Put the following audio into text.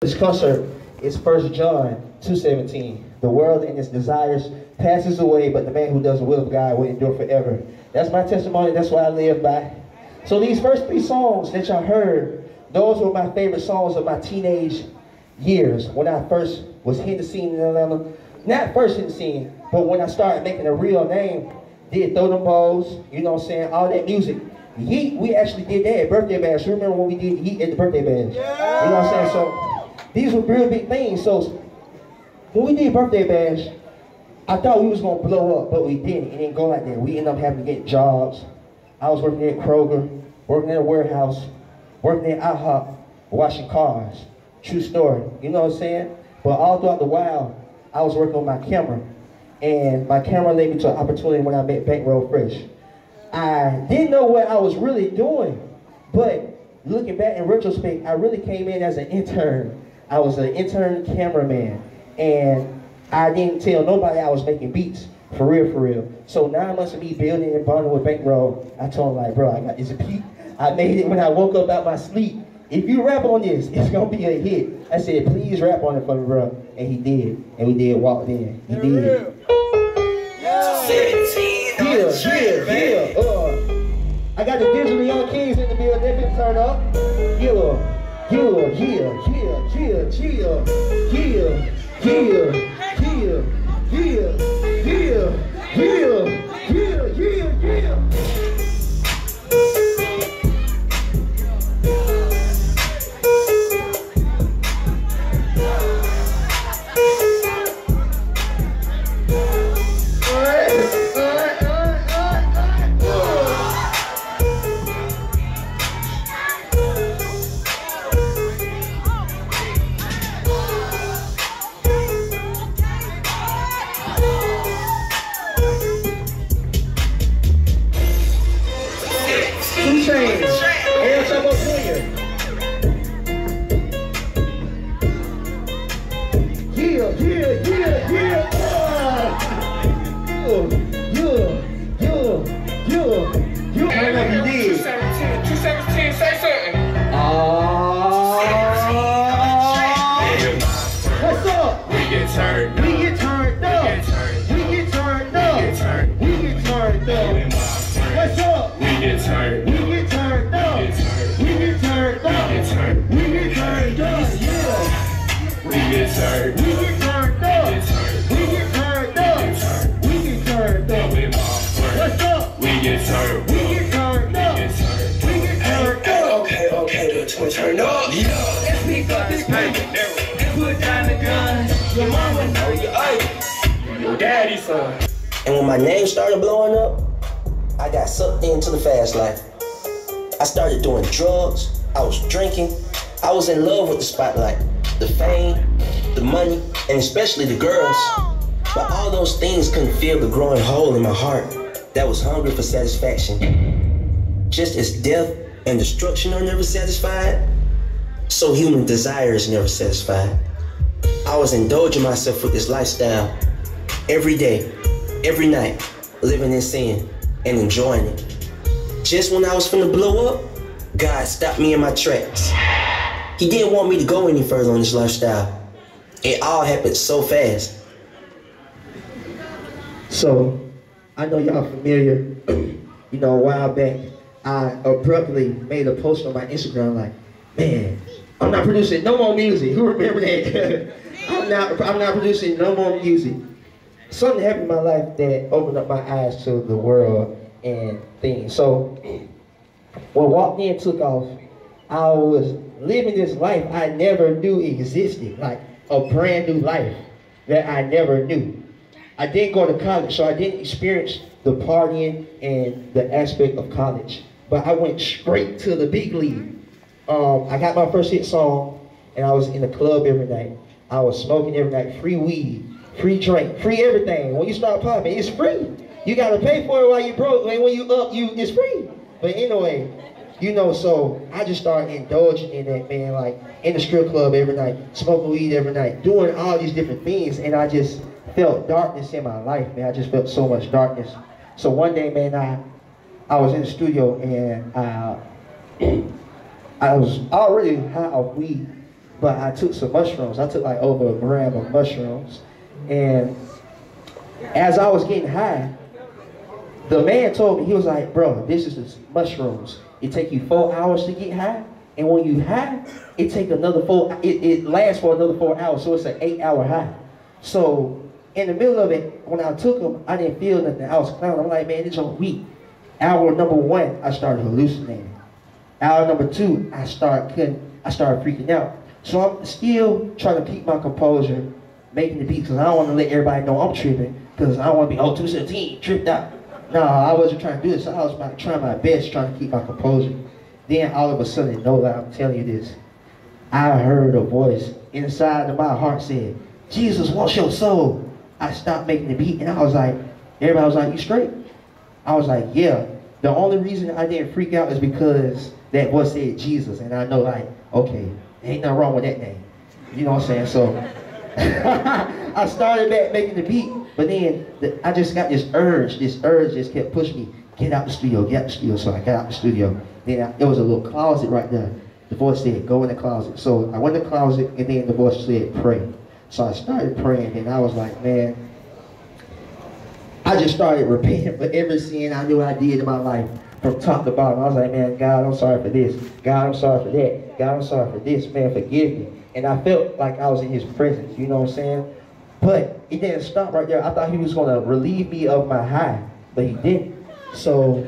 This concert is 1 John 2:17. The world and its desires passes away, but the man who does the will of God will endure forever. That's my testimony. That's what I live by. So these first three songs that y'all heard, those were my favorite songs of my teenage years. When I first was hitting the scene in Atlanta. Not first hitting the scene, but when I started making a real name, did Throw Them Balls, you know what I'm saying, all that music. Yeet, we actually did that at Birthday Bash. You remember when we did Yeet at the Birthday Bash? Yeah. You know what I'm saying? So these were real big things. So when we did Birthday Bash, I thought we was gonna blow up, but we didn't. It didn't go like that. We ended up having to get jobs. I was working at Kroger, working at a warehouse, working at IHOP, washing cars. True story. You know what I'm saying? But all throughout the while, I was working on my camera. And my camera led me to an opportunity when I met Bankroll Fresh. I didn't know what I was really doing, but looking back in retrospect, I really came in as an intern. I was an intern cameraman, and I didn't tell nobody I was making beats, for real, for real. So 9 months of me building and bonding with Bankroll, I told him like, bro, I got this beat. I made it when I woke up out my sleep. If you rap on this, it's gonna be a hit. I said, please rap on it for me, bro. And he did, and we did Walked In. He did. I got the digital young kings in the building. They can turn up. Turn up, let's pick up this paper and put down the guns. Your mama know your daddy's son. And when my name started blowing up, I got sucked into the fast life. I started doing drugs, I was drinking, I was in love with the spotlight, the fame, the money, and especially the girls. But all those things couldn't fill the growing hole in my heart that was hungry for satisfaction. Just as death and destruction are never satisfied, so human desire is never satisfied. I was indulging myself with this lifestyle every day, every night, living in sin and enjoying it. Just when I was finna blow up, God stopped me in my tracks. He didn't want me to go any further on this lifestyle. It all happened so fast. So, I know y'all familiar, you know, a while back, I abruptly made a post on my Instagram like, man, I'm not producing no more music. Who remember that? I'm not producing no more music. Something happened in my life that opened up my eyes to the world and things. So when Walked In took off, I was living this life I never knew existed, like a brand new life that I never knew. I didn't go to college, so I didn't experience the partying and the aspect of college. But I went straight to the big league. I got my first hit song, and I was in the club every night. I was smoking every night, free weed, free drink, free everything. When you start popping, it's free. You gotta pay for it while you broke. When you up, it's free. But anyway, you know, so I just started indulging in that, man, like in the strip club every night, smoking weed every night, doing all these different things, and I just felt darkness in my life, man. I just felt so much darkness. So one day, man, I was in the studio and I was already high off weed, but I took some mushrooms. I took like over a gram of mushrooms. And as I was getting high, the man told me, he was like, bro, this is the mushrooms. It take you 4 hours to get high. And when you high, it take another it lasts for another 4 hours. So it's an 8-hour high. So in the middle of it, when I took them, I didn't feel nothing. I was clowning. I'm like, man, this on weak. Hour number 1, I started hallucinating. Hour number 2, I started freaking out. So I'm still trying to keep my composure, making the beat, because I don't want to let everybody know I'm tripping, because I don't want to be, oh, 217, tripped out. No, I wasn't trying to do this. So I was trying my best, trying to keep my composure. Then all of a sudden, no lie, I'm telling you this, I heard a voice inside of my heart said, Jesus wants your soul. I stopped making the beat, and I was like, everybody was like, you straight? I was like, yeah. The only reason I didn't freak out is because that voice said Jesus, and I know like, okay, ain't nothing wrong with that name. You know what I'm saying? So I started back making the beat, but then I just got this urge just kept pushing me, get out the studio, get out the studio. So I got out the studio. Then there was a little closet right there. The voice said, go in the closet. So I went in the closet, and then the voice said, pray. So I started praying, and I was like, man, I just started repenting for every sin I knew I did in my life, from top to bottom. I was like, man, God, I'm sorry for this. God, I'm sorry for that. God, I'm sorry for this. Man, forgive me. And I felt like I was in his presence, you know what I'm saying? But it didn't stop right there. I thought he was going to relieve me of my high, but he didn't. So,